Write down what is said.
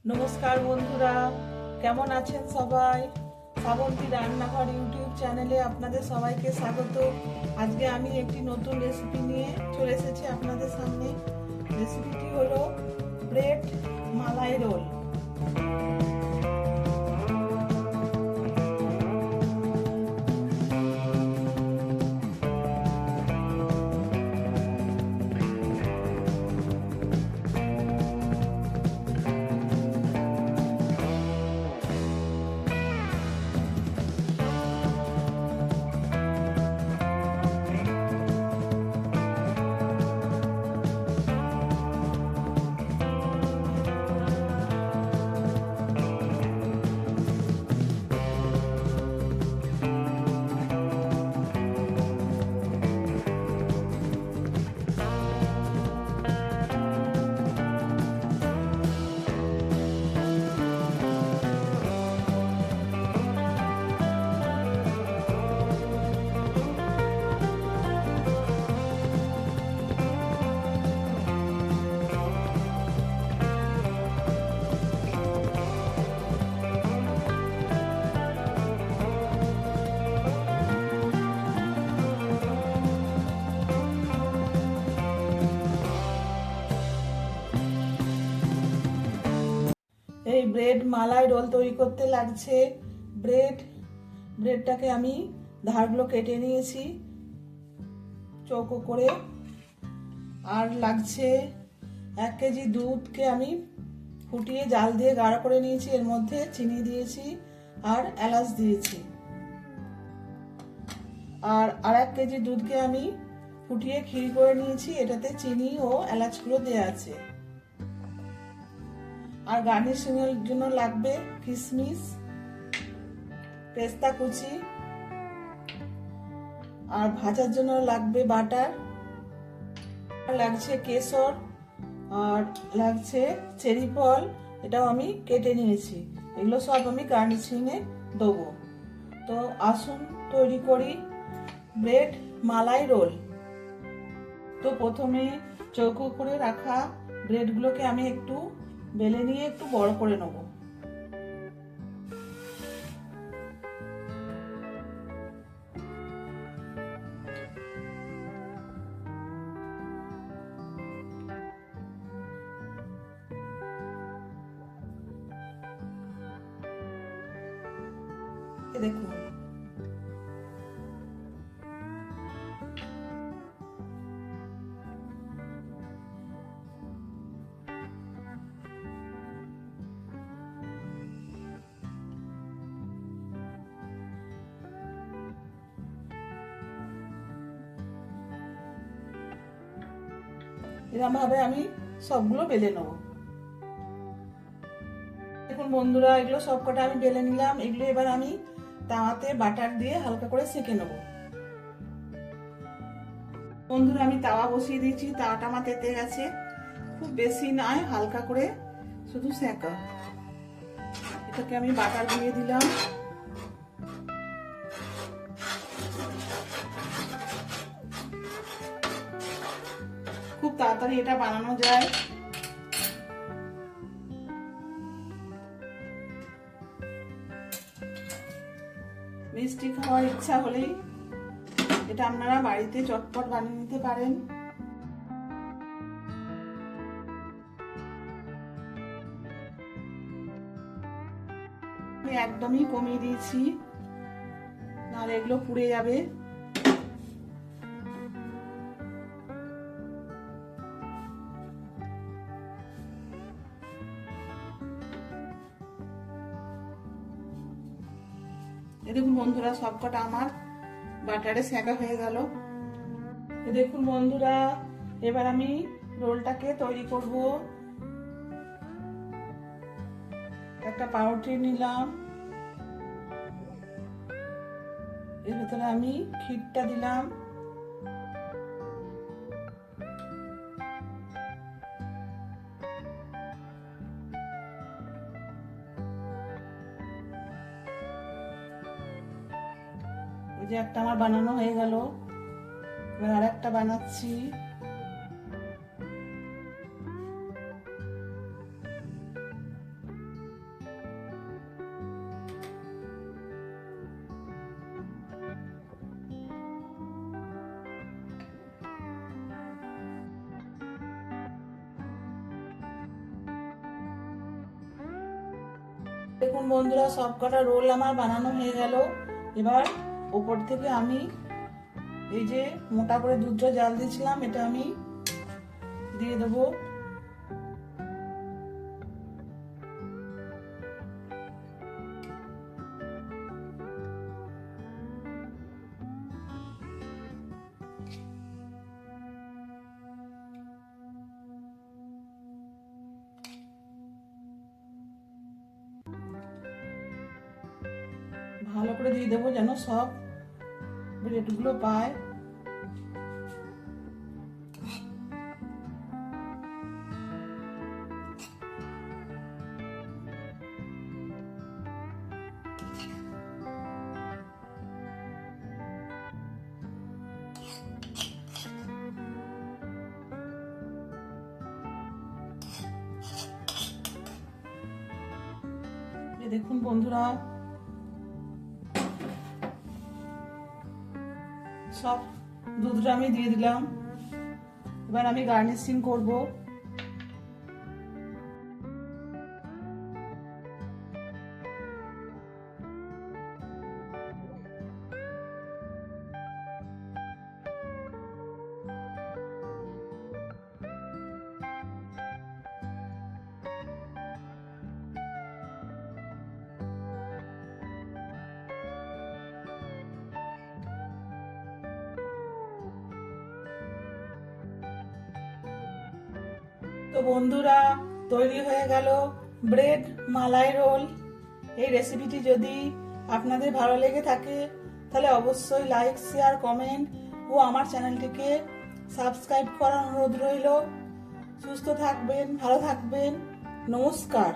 নমস্কার বন্ধুরা, কেমন আছেন সবাই? শ্রাবন্তী রান্নাঘর ইউটিউব চ্যানেলে আপনাদের সবাইকে স্বাগত। আজকে আমি একটি নতুন রেসিপি নিয়ে চলে এসেছি আপনাদের সামনে। রেসিপিটি হলো ব্রেড মালাই রোল। এই ব্রেড মালাই রোল তৈরি করতে লাগছে ব্রেডটাকে আমি ধারগুলো কেটে নিয়েছি চৌকো করে। আর লাগছে 1 কেজি দুধকে আমি ফুটিয়ে জাল দিয়ে গাঢ় করে নিয়েছি। এর মধ্যে চিনি দিয়েছি আর এলাচ দিয়েছি। আর 1 কেজি দুধকে আমি ফুটিয়ে ক্ষীর করে নিয়েছি, এটাতে চিনি ও এলাচগুলো দেওয়া আছে। আর গার্নিশিং এর জন্য লাগবে কিশমিশ, পেস্তা কুচি, আর ভাজার জন্য লাগবে বাটার, লাগছে কেশর, আর লাগছে চেরি ফল, এটাও আমি কেটে নিয়েছি। এগুলো সব আমি গার্নিশিং এ দেবো। তো আসুন তৈরি করি ব্রেড মালাই রোল। তো প্রথমে চৌকো করে রাখা ব্রেডগুলোকে আমি একটু বেলে নিয়ে একটু বড় করে নেব। দেখুন, এরকম ভাবে আমি সবগুলো বেলে নেব। দেখুন বন্ধুরা, এগুলো সবকটা আমি বেলে নিলাম। এগুলো এবার আমি তাওয়াতে বাটার দিয়ে হালকা করে সেঁকে নেব। বন্ধুরা, আমি তাওয়া বসিয়ে দিয়েছি। তাওয়াটা আমার তেতে গেছে। খুব বেশি নয়, হালকা করে শুধু সেঁকা। এটাকে আমি বাটার দিয়ে দিলাম। খুব তাড়াতাড়ি এটা বানানো যায়। মিষ্টি খাওয়ার ইচ্ছা হলেই এটা আপনারা বাড়িতে চটপট বানিয়ে নিতে পারেন। আমি একদমই কমিয়ে দিয়েছি, নাহলে এগুলো পুড়ে যাবে। দেখুন বন্ধুরা, সবকটা আমার বাটারে সেঁকা হয়ে গেল। দেখুন বন্ধুরা, এবার আমি রোলটাকে তৈরি করব। একটা পাউরুটি নিলাম, এর ভেতরে আমি ক্ষীরটা দিলাম। এই যে একটা আমার বানানো হয়ে গেল। এবার আরেকটা বানাচ্ছি। দেখুন বন্ধুরা, সব কটা রোল আমার বানানো হয়ে গেল। এবার ওপর থেকে আমি এই যে মোটা করে দুধটা জাল দিয়েছিলাম, এটা আমি দিয়ে দেবো। ভালো করে দিয়ে দেবো যেন সব ব্রেডগুলো পায়। দেখুন বন্ধুরা, সব দুধটা আমি দিয়ে দিলাম। এবার আমি গার্নিশিং করব। তো বন্ধুরা, তৈরি হয়ে গেল ব্রেড মালাই রোল। এই রেসিপিটি যদি আপনাদের ভালো লেগে থাকে তাহলে অবশ্যই লাইক, শেয়ার, কমেন্ট ও আমার চ্যানেলটিকে সাবস্ক্রাইব করার অনুরোধ রইল। সুস্থ থাকবেন, ভালো থাকবেন, নমস্কার।